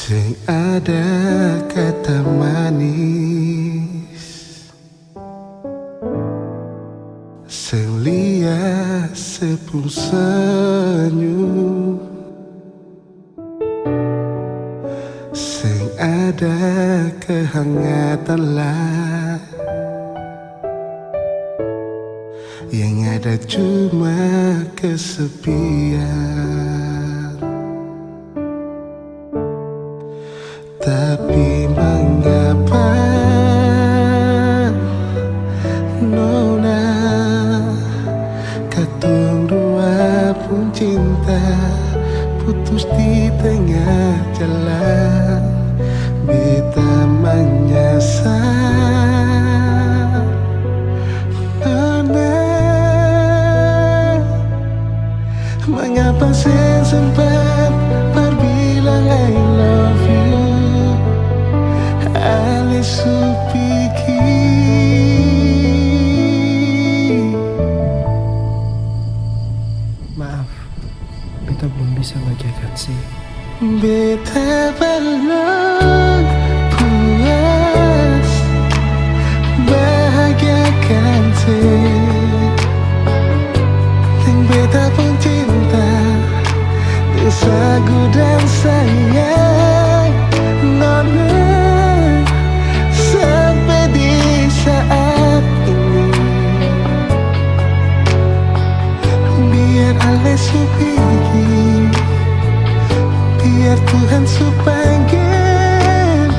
Sing ada kata manis, sing liya sepung senyum, sing ada kehangatan lah, yang ada cuma kesepian. Tapi mengapa Nona katung dua pun cinta putus di tengah jalan, beta menyesal supiki. Maaf, beta belum bisa bahagiakan sih. Beta belum puas bahagiakan sih. Yang beta pun cinta, sagu dan sayang nona sampai di saat ini. Biar Allah supiki, biar Tuhan supanggil,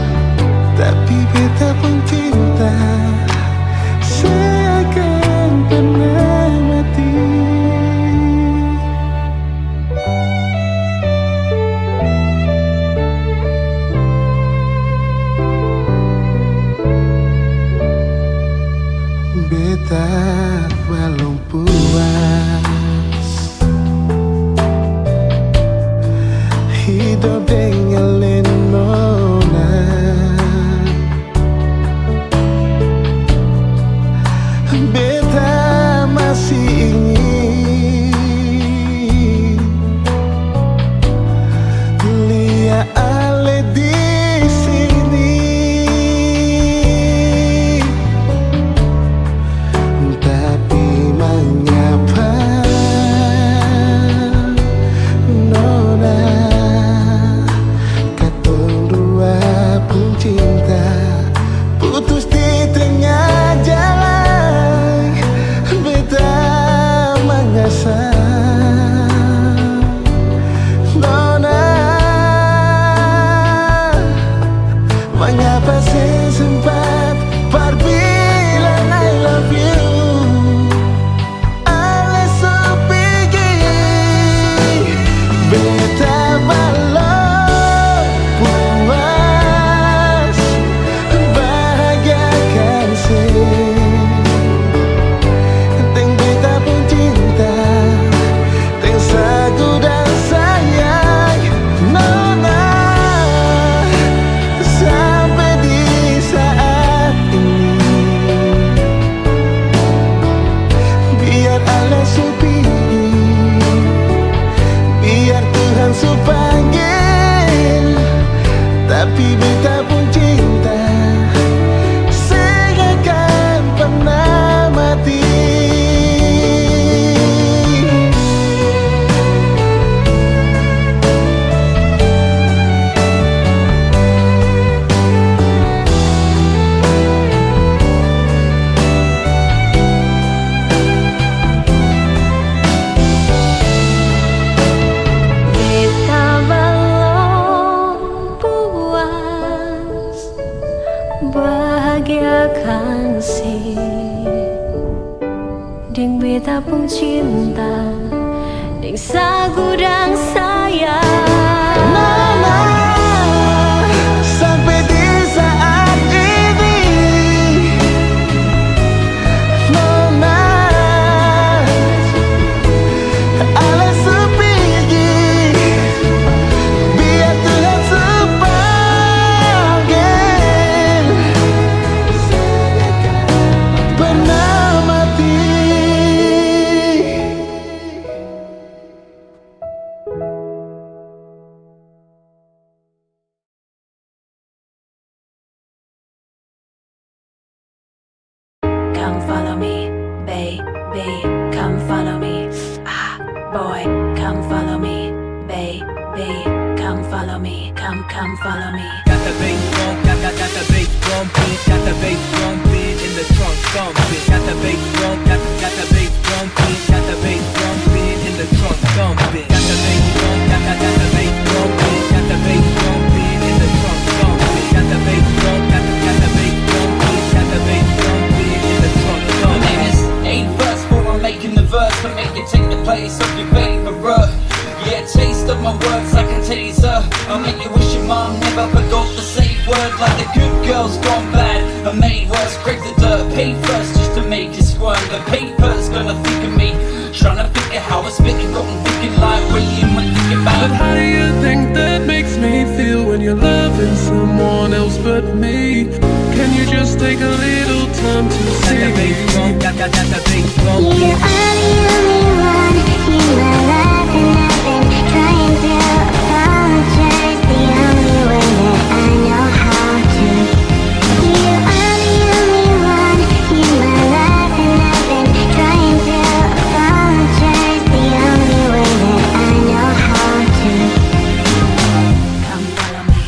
tapi beta pun cinta seakan pernah mati. Beta belum puas hidup dengan nona. Beta masih ingin lihat Ale di sini, tapi mengapa nona katong dua pun cinta putus di tengah jalan. Beta mengasah nona, mengapa saya sempat berbilang I love you. Ale supiki, beta belum puas bahagiakan sih. Teng beta pun cinta, teng sagu dan sayang nona sampai di saat ini. Biar Allah supiki, biar Tuhan supanggil, tapi beta pun cinta seakan pernah mati. Beta belum puas bahagiakan si ding beta pun cinta ding sagu dan sayang Nona sampai di saat ini. Nona Ale supiki, biar Tuhan supanggil, pernah mati. Come follow me, baby, come follow me. Ah, boy, come follow me, baby, come follow me, come follow me. Got the bass drum, got the bass drum beat, got the bass drum beat in the trunk, thumping. Got the bass drum, got the bass drum beat, got the bass drum beat in the trunk, thumping. Got the bass drum, got the bass drum beat, got the bass drum beat in the trunk, thumping. Got the bass drum, got the bass drum beat, got the bass drum beat in the trunk, My name thumping. is Ain't Verse, for I'm making the verse to make it take the place of your favorite. Yeah, taste of my words like a taser. I'll make you wish your mom never forgot the safe word. Like the good girls gone bad and made worse. Scrape the dirt, pay first just to make you squirm. The paper's gonna think of me, trying to figure how I spit it. Got 'em thinking like William and thinking But about. how do you think that makes me feel when you're loving someone else but me? time to Got see. the bass drum, got the bass drum You beat. are the only one in my life, and I've been trying to apologize the only way that I know how to. You are the only one in my life, and I've been trying to apologize the only way that I know how to. Come follow me,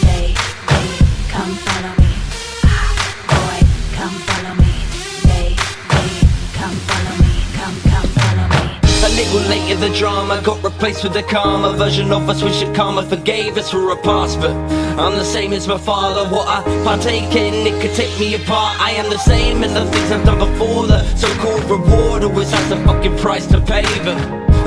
baby, come follow me. Ah, boy, come follow me, baby, come follow me, come follow me. A little later the drama got replaced with a calmer version of us. Wish that karma forgave us for a past, but I'm the same as my father. What I partake in, it could take me apart. I am the same in the things I've done before. The so-called reward always has a fucking price to pay, but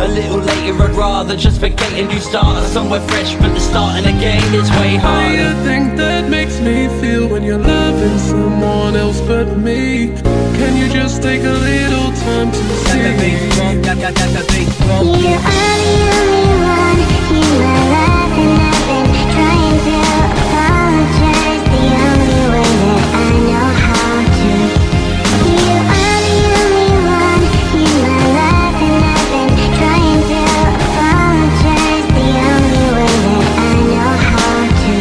a little later I'd rather just forget and you start somewhere fresh, but the starting again is way What do harder. you think that makes me feel when you're loving someone else but me? Can you just take a little time to Got the bass see? drum, got the bass drum You beat. are the only one in my life, and I've been trying to apologize the only way that I know how to. You are the only one in my life, and I've been trying to apologize the only way that I know how to.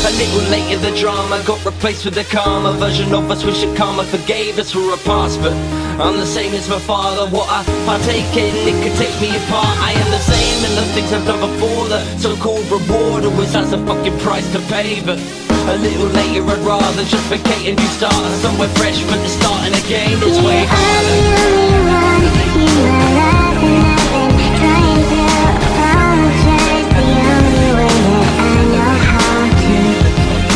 A little later the drama got replaced with a calmer version of us. Wish that karma forgave us for a past, but I'm the same as my father. What I partake in, it could take me apart. I am the same in the things I've done before. The so-called reward always has a fucking price to pay, but a little later I'd rather just forget and you start somewhere fresh, but the starting again is way You are harder. the only one in my life, and I've been trying to apologize the only way that I know how to.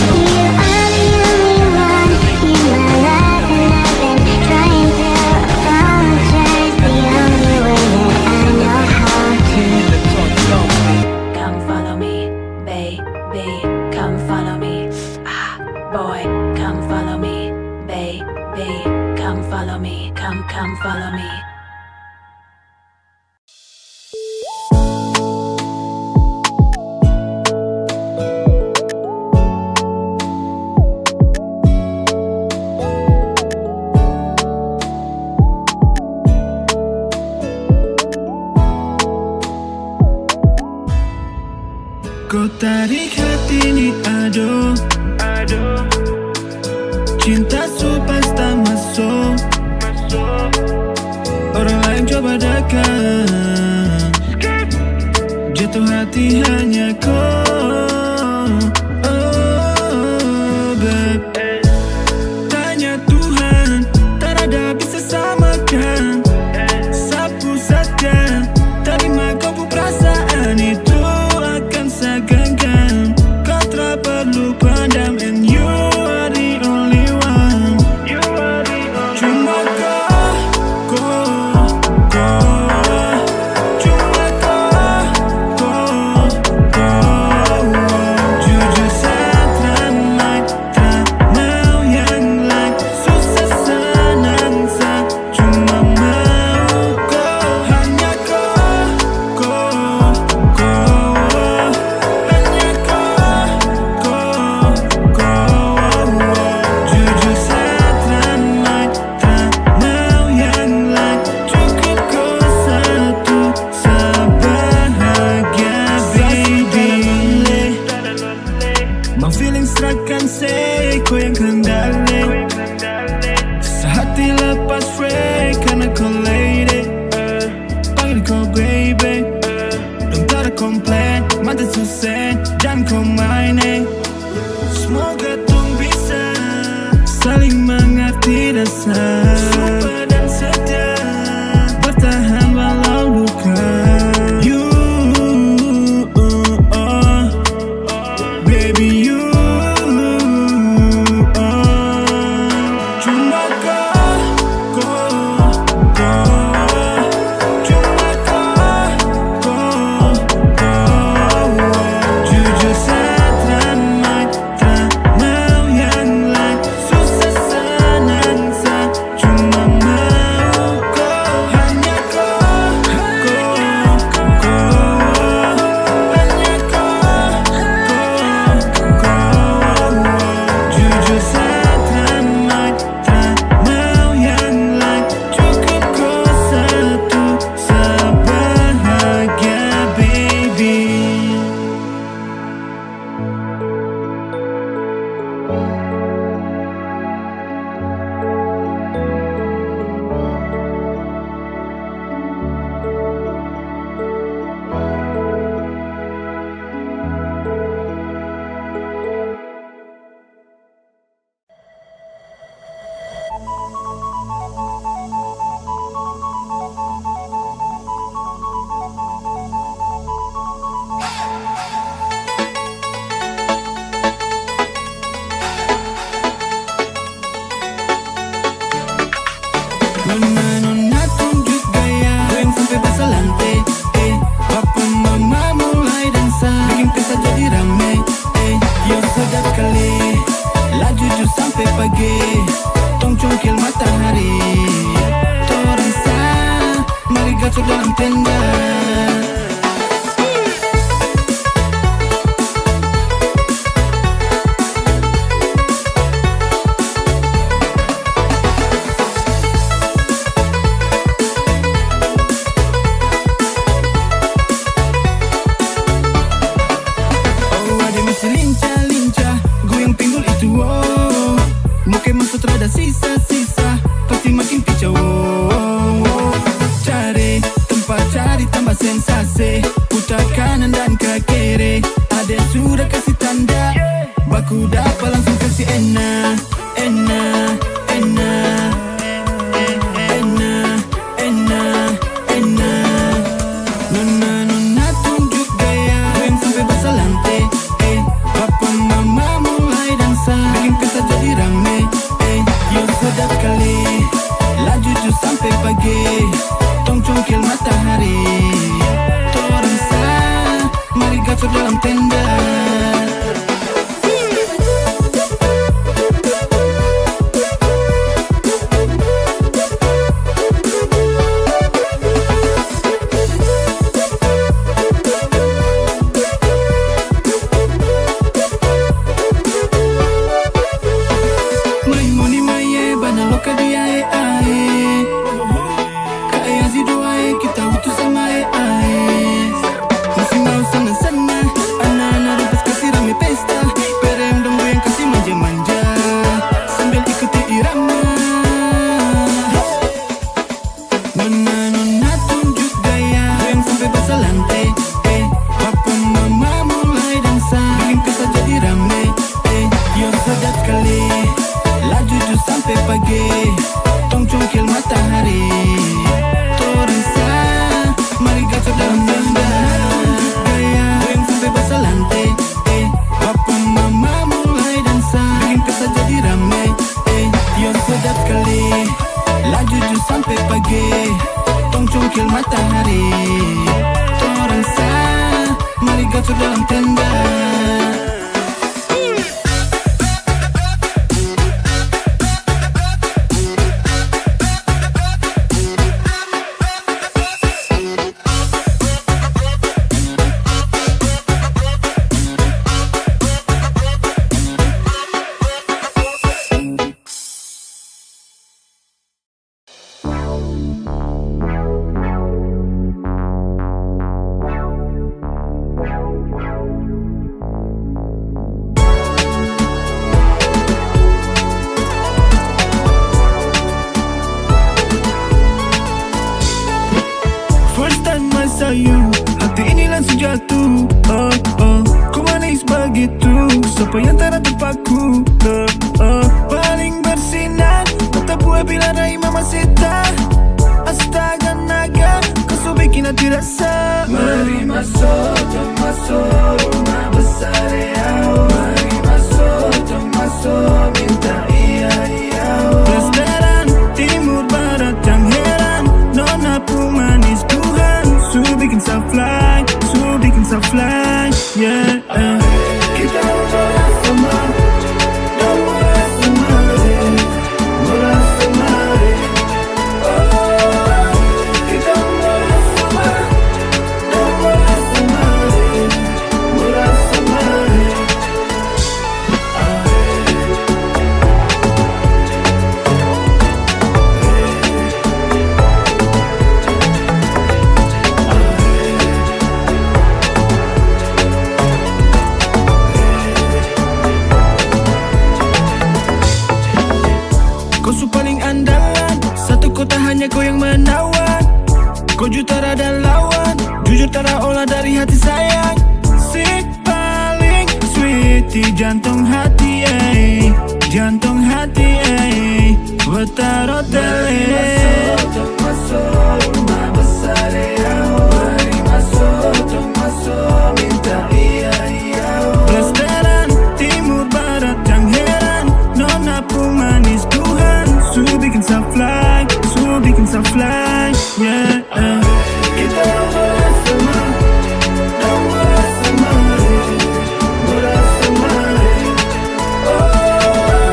You are the only one in my life, and I've been trying to apologize the only way that I know how to. The trunk drum beat. Come follow me, baby, come follow me. Ah, boy, come follow me, baby, come follow me, come follow me. Kau tarik hati ini aduh, cinta supas tak masuk. Orang lain coba dekat, jatuh hati hanya kau. Oh, babe. Tanya Tuhan, tak ada bisa samakan. Sapu saja, terima kau pu perasaan itu akan segenggam. Kau tak perlu pandang, and you are the only one. Cuma kau, cuma kau. Jujur saya tak mau yang lain. Susah senang saya cuma mau kau. Hanya kau. Hanya kau. Jujur saya tak mau yang lain. Cukup kau satu, sebahagia baby. My feelings serahkan say kau yang kendali. Sehati lepas free karena kau lady. Panggil kau baby, don't tak ada komplain. Mata susah dan kau mainin. Semoga tung bisa saling mengerti dasar. Sumpah dan setia bertahan walau luka. You, baby you. Cuma kau. Cuma kau. Jujur saya tak mau yang lain. Susah senang saya pagi, tong congkil matahari. Torang sa, mari gacor dalam tenda. Lincah-lincah, goyang pinggul itu oh. Muka maksud rada sisa-sisa, pasti makin kicau oh. Cari tempat cari tambah sensasi, putar kanan dan ke kiri. Ada sudah kasih tanda, baku dapat langsung kasih enak. Enak, enak, enak, enak, enak. Nona tunjuk gaya, goyang sampai basah lantai. Papa mama mulai dansa, bikin pesta jadi rame. Yo sedap kali, laju jus sampai pagi, tong congkil matahari. Torang sa, mari gacor dalam tenda. Nona tunjuk gaya, goyang sampai basah lantai. Papa mama mulai dansa, bikin pesta jadi rame. Yo sedap kali, laju jus sampai pagi, tong congkil matahari. Torang sa, mari gacor dalam tenda. Gaya, goyang sampai basah lantai. Papa mama mulai dansa, bikin pesta jadi rame. Yo sedap kali, laju jus sampai pagi, tong congkil matahari. Torang sa, mari gacor dalam tenda. Hati ini langsung jatuh, oh, oh. Ku manis begitu, siapa yang tak terpaku, paling bersinar, mata buah bila raih Mamacita. Astaga naga, kau so bikin hati rasa. Mari masuk, jom masuk, rumah besar ya. Mari masuk, jom masuk, minta iya. Restoran timur barat yang heran, nona pun manis Tuhan. So bikin sa fly, yeah. Kita murah sama, dah murah sama, murah sama. Oh, kita murah sama, dah murah sama, murah sama. Hanya kau yang menawan, kau jutara dan lawan, jujur tak ada olah dari hati sayang. Si paling sweet di jantung hati, jantung hati, Wetaro tele. Masuk, rumah besar ya. Mari masuk, masuk, minta iya. Restoran timur barat yang heran, nona pun manis Tuhan. So bikin sa fly, yeah. Kita murah sama, dah murah sama, murah sama. Oh,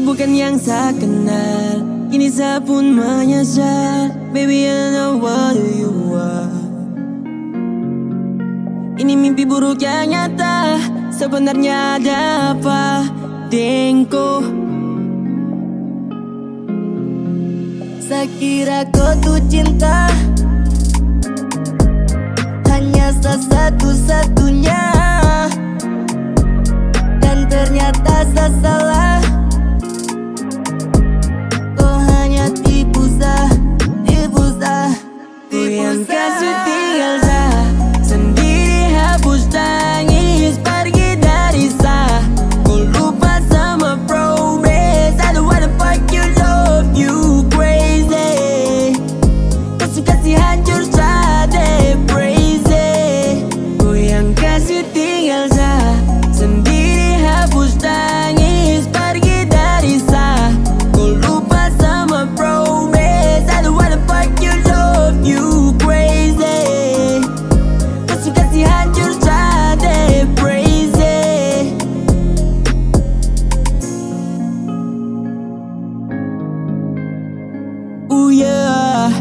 bukan yang saya kenal. Kini saya pun menyesal. Baby, I know what you want. Ini mimpi buruk yang nyata. Sebenarnya ada apa denganku? Saya kira kau tuh cinta hanya satu-satunya, dan ternyata saya salah. Kau hanya tipu sah. Ku yang kasih tinggal sah, sendiri hapus tangis pergi dari sah. Ku lupa sama promise. I don't wanna fuck you, love you crazy. Kasih hancur sah, crazy. Ku yang kasih tinggal sah, sendiri hapus tangis pergi dari sah. Ku lupa sama promise. I don't wanna fuck you, love you crazy. Kasih hancur sah, crazy. Oh yeah.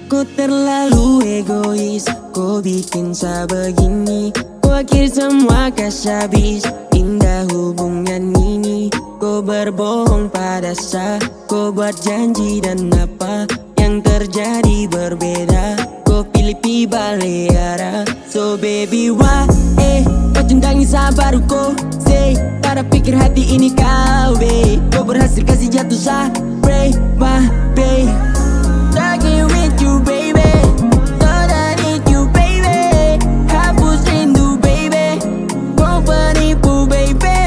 Kau terlalu egois, kau bikin saya begini. Kau akhir semua kasih habis, indah hubungan ini. Kau berbohong pada saya, kau buat janji dan apa yang terjadi berbeda. Kau pilih balik arah. So baby why, kau tundangi saya baru kau say. Pada pikir hati ini kau kau berhasil kasih jatuh saya, pray my babe. Talking with you baby, thought I need you baby. Hapus rindu baby, kau penipu baby.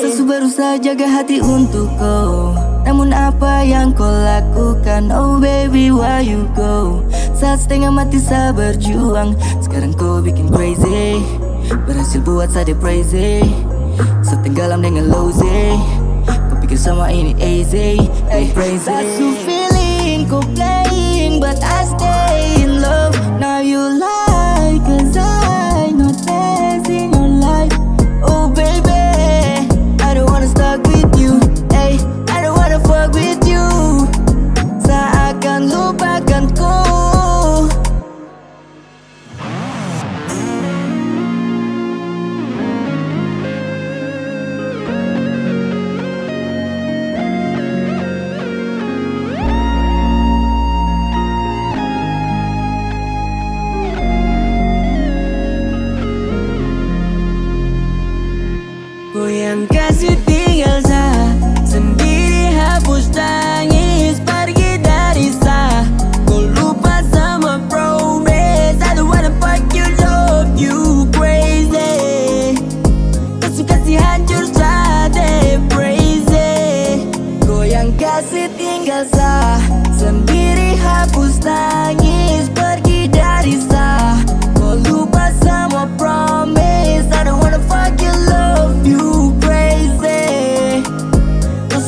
Sesu baru saja jaga hati untuk kau, namun apa yang kau lakukan? Oh baby why you go? Saat setengah mati saya berjuang, sekarang kau bikin crazy. Berhasil buat saya crazy, setenggelam dengan lousy. Kau pikir sama ini easy, crazy. That's you feeling, kau playing, but I stay in love. Now you lie, cause I not less in your life. Oh baby, I don't wanna stuck with you, I don't wanna fuck with you. Saya akan lupakan kau. Ku yang kasih tinggal sah, sendiri hapus tangis pergi dari sah. Ku lupa sama promise. I don't wanna fuck you, love you crazy. Kasih hancur sah, crazy. Ku yang kasih tinggal sah, sendiri hapus tangis pergi dari sah. Ku lupa sama promise. I don't wanna fuck you, love you crazy.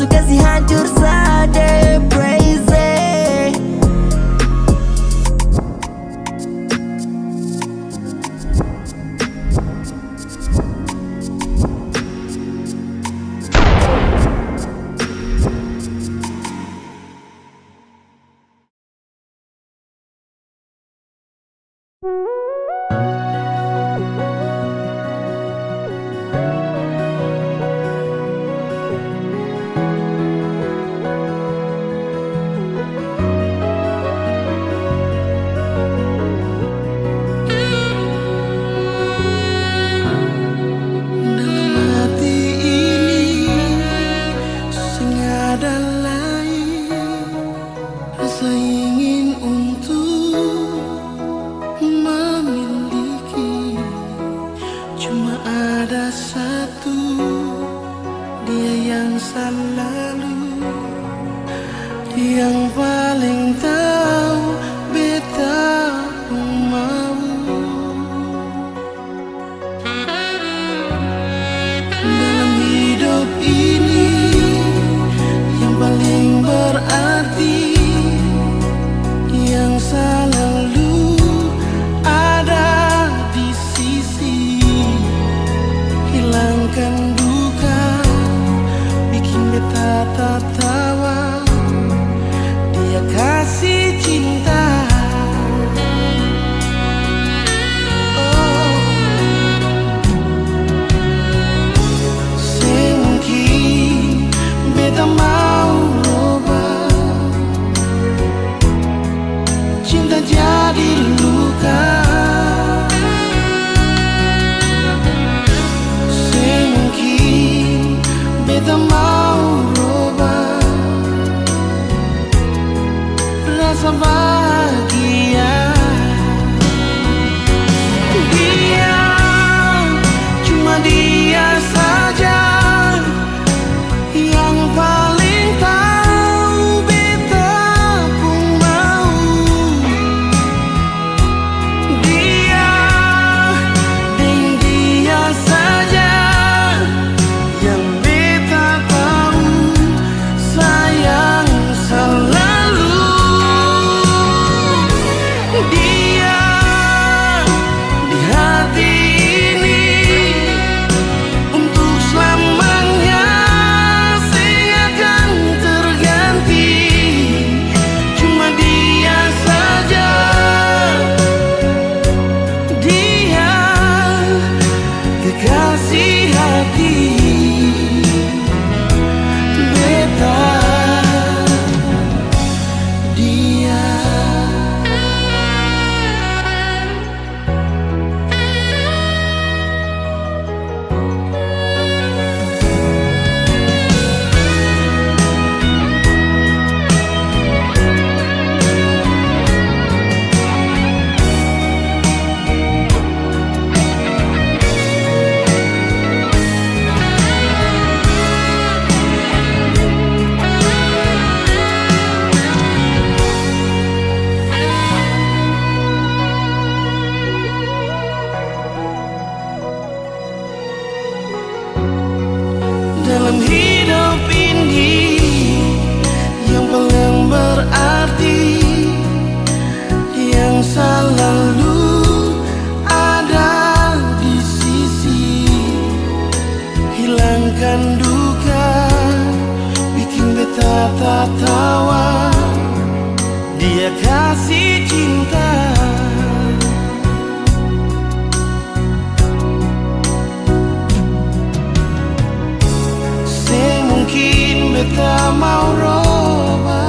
Kasih hancur sah, crazy. Yang paling tahu beta mau. Dalam hidup ini yang paling berarti, yang selalu ada di sisi, hilangkan duka dalam hidup ini yang paling berarti, yang selalu ada di sisi, hilangkan duka, bikin beta tertawa. Dia kasih cinta, semungkin beta mau roba,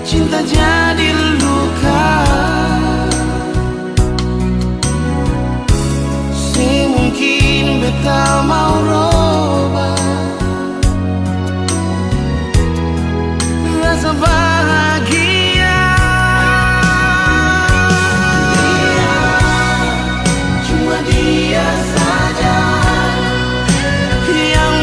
cinta jadi luka. Semungkin beta mau roba, rasa bahagia. Dia, cuma dia saja yang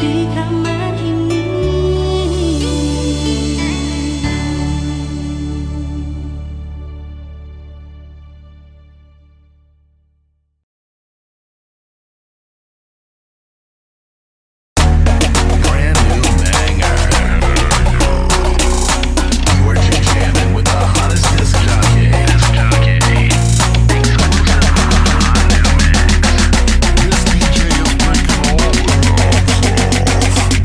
di kamar ini. Brand new banger. You are jamming with the hottest disc jockey. This DJ is breaking all the knobs off.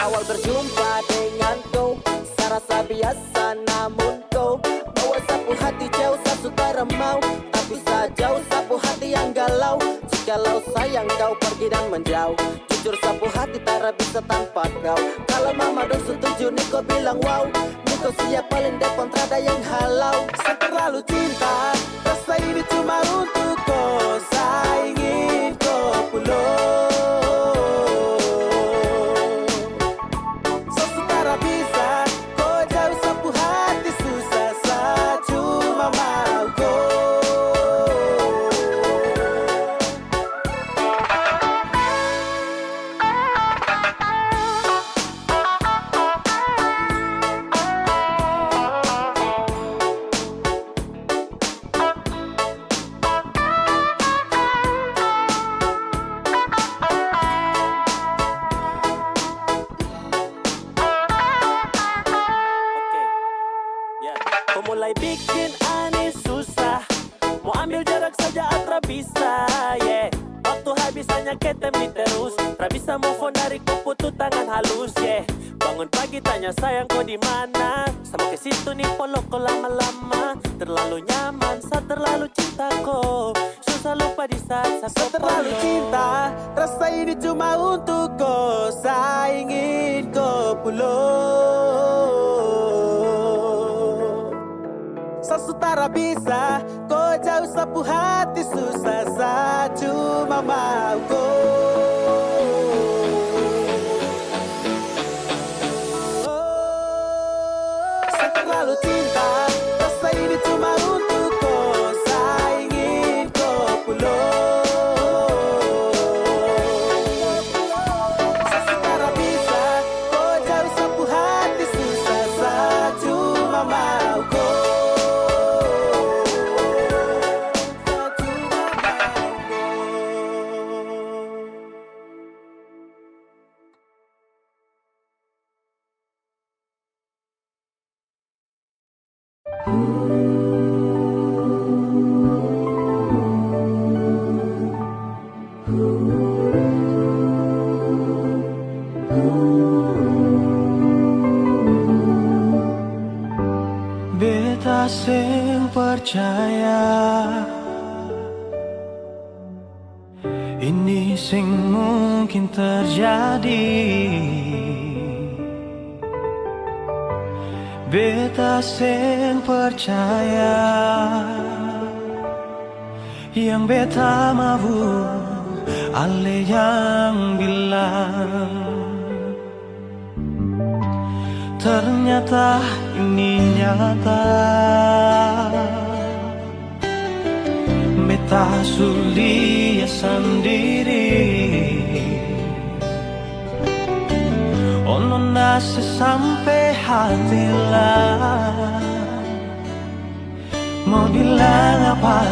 Awal berjumpa dengan kau, saya rasa biasa namun kau bawa sapu hati jauh sasutara mau. Tapi sajauh sapu hati yang galau. Jikalau sayang kau pergi dan menjauh, jujur sapu hati tak bisa tanpa kau. Kalau mama dong setuju Niko bilang wow, Niko siap paling depan tak ada yang halau. Saya terlalu cinta, rasa ini cuma untuk kau. Saya ingin kau pulang. Mulai bikin aneh susah, mau ambil jarak saja atra bisa, yeah. Waktu habis hanya ketemi terus, tak bisa move on dari kupu tuh tangan halus, yeah. Bangun pagi tanya sayang kau di mana, sama ke situ nih polok kau lama-lama. Terlalu nyaman, saya terlalu cinta kau, susah lupa di saat saya terlalu cinta. Rasa ini cuma untuk kau, saya ingin kau pulang. Sasutara bisa, kau jauh sapu hati susah, saya cuma mau saya terlalu cinta, rasa ini cuma untuk kau, saya ingin kau pulang. Sasutara bisa, kau jauh sapu hati susah, saya cuma mau Beta sing percaya ini sing mungkin terjadi. Beta sing percaya yang beta mau, ale yang bilang. Ternyata ini nyata, beta sulia sendiri. Ono nase sampai hati lah, mau bilang apa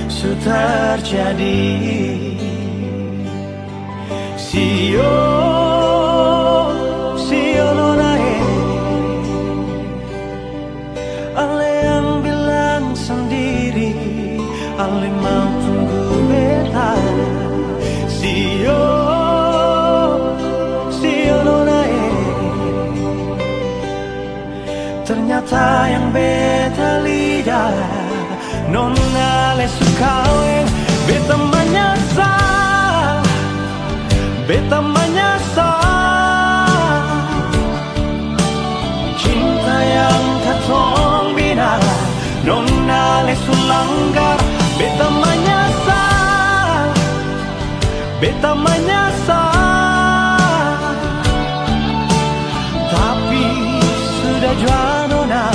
sudah terjadi. Sio nonae, ale yang bilang sendiri, ale mau tunggu beta. Sio nonae, ternyata yang beta lihat nona le sukaweng. Beta menyesal, beta menyesal. Cinta yang katong bina nona le sulanggar. Beta menyesal, beta menyesal. Tapi sudah jua nona,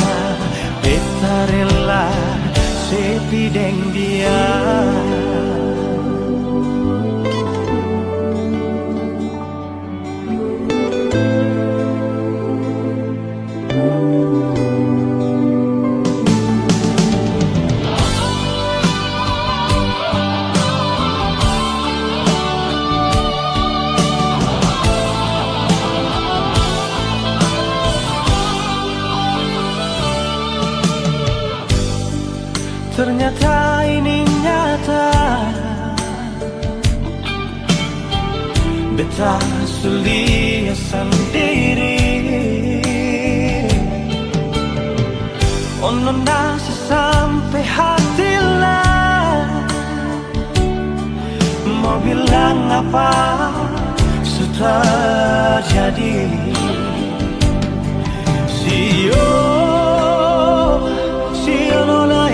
beta rela sepi deng dia. Ternyata ini nyata, beta sulia sendiri. Oh nona sampai hati lah, mau bilang apa sudah jadi. Sio nona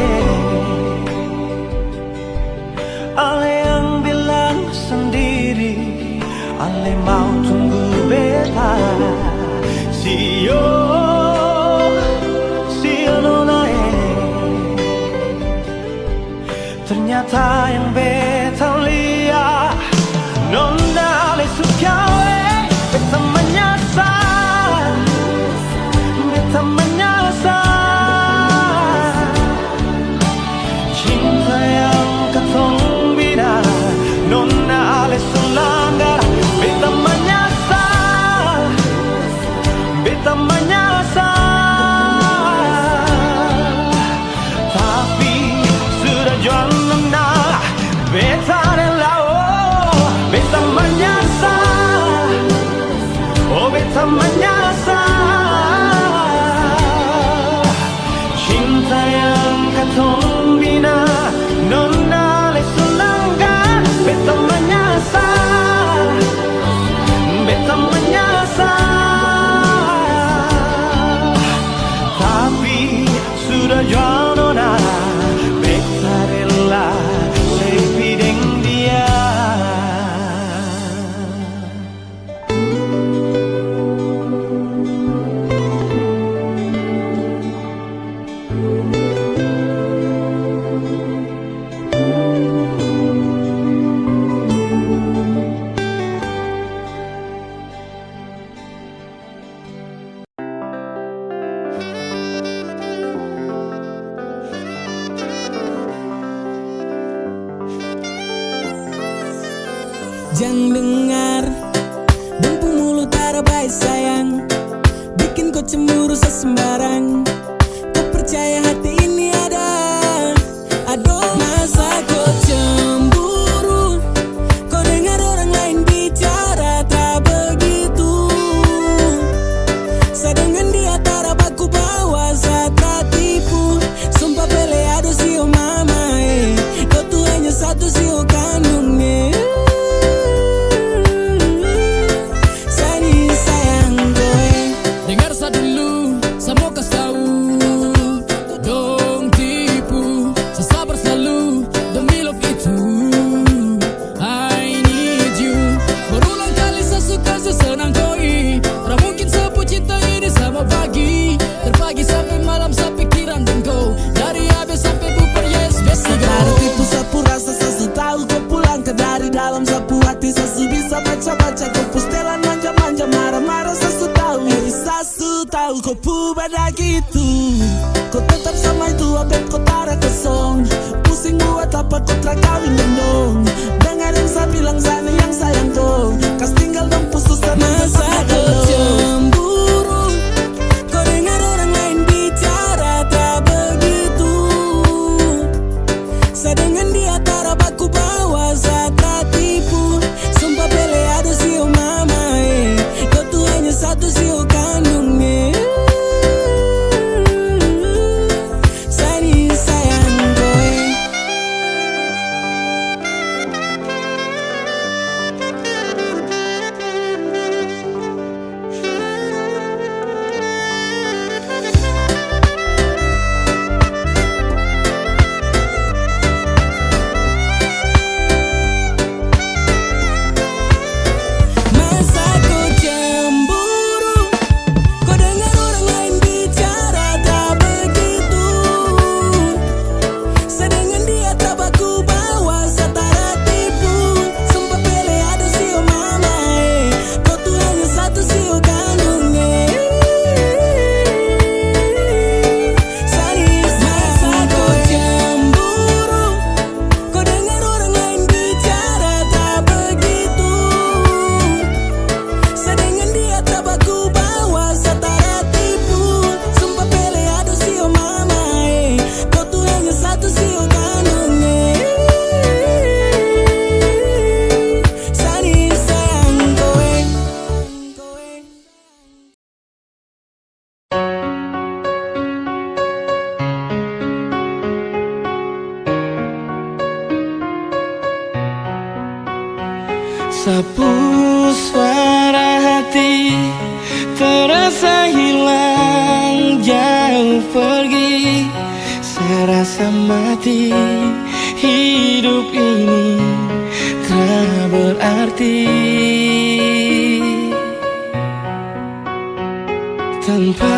ale yang bilang sendiri, ale mau tunggu beta. Sio nona ternyata yang beta lihat nona ale suka beta menyasar, beta menyasar. Cinta yang katong bina nona ale selanggar, beta menyasar, beta menyasar. Tapi sudah jual nona beta rela, oh beta menyasar, oh beta menyasar. Cinta yang katong bina nona le selanggar, beta menyasar, beta menyasar. Tapi sudah jual nona beta rela sepi deng dia. Jangan dengar bumbu mulut tarabai sayang, bikin kau cemburu sesembarang. Kau percaya hati ini ada, aduh masa kau cemburu. Kau dengar orang lain bicara tak begitu. Saya dengan dia tarabaku bawa saat tak tipu. Sumpah pele aduh sio mama kau tuh hanya satu sio kandungnya. Baca-baca kau pustelan manja-manja, marah-marah sesu tahu. Sesu tahu kau pada gitu. Kau tetap sama itu abet kau tarik kosong. Pusing buat apa kau terakawin dong. Dengar yang saya bilang sana yang sayang kau. Kas tinggal dong pusus sana masa kau cemburu. Kau dengar orang lain bicara tak begitu. Saya dengan dia tarabaku bawa saat tak tipu. Sumpah pele ada sio mama kau tuh hanya satu sio kandungnya. Sani sayang kau Sapu suara hati terasa hilang jauh pergi. Saya rasa mati, hidup ini tak berarti tanpa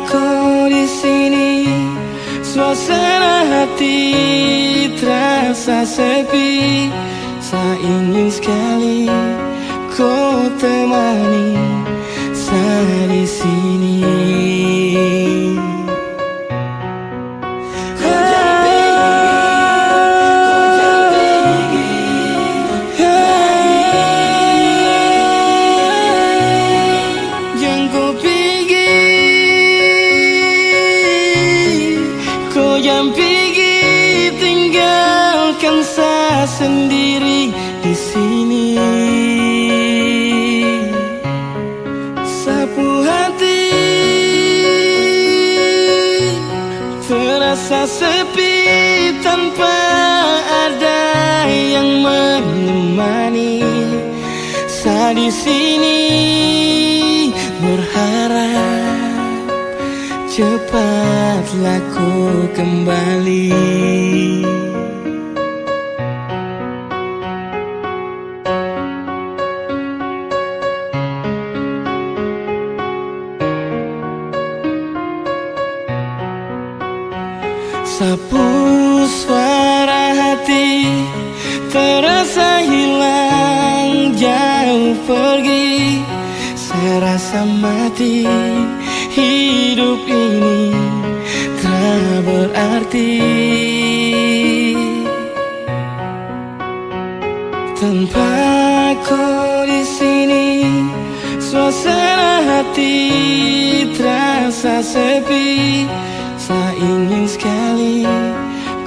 kau di sini. Suasana hati terasa sepi. Saya ingin sekali kau temani saya di sini. Jangan kau pergi, kau jangan pergi, tinggalkan saya sendiri di sini. Sapu hati terasa sepi tanpa ada yang menemani. Saya di sini berharap cepatlah kau kembali. Sapu suara hati terasa hilang jauh pergi. Saya rasa mati, hidup ini tak berarti tanpa kau di sini. Suasana hati terasa sepi. Saya ingin sekali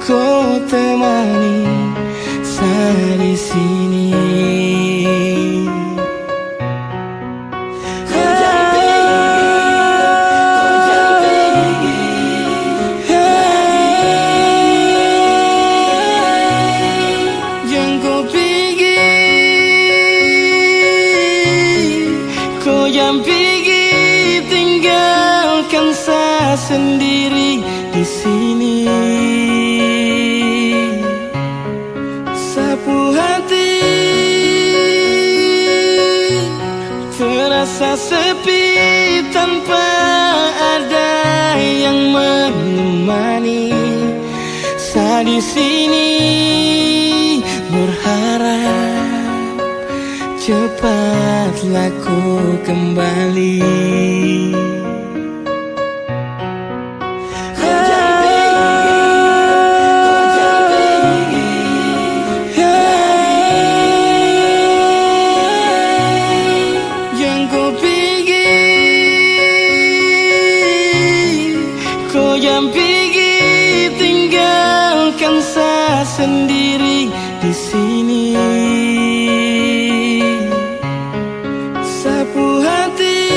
kau temani saya di sini. Jangan kau pergi, kau jangan pergi, tinggalkan saya sendiri di sini. Sapu hati terasa sepi tanpa ada yang menemani. Saya di sini berharap cepatlah kau kembali. Jangan pergi, tinggalkan saya sendiri di sini. Sapu hati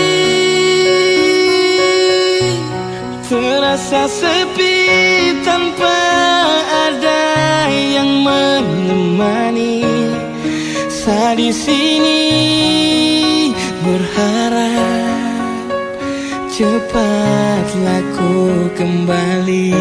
terasa sepi tanpa ada yang menemani. Saya di sini berharap cepatlah kau kembali.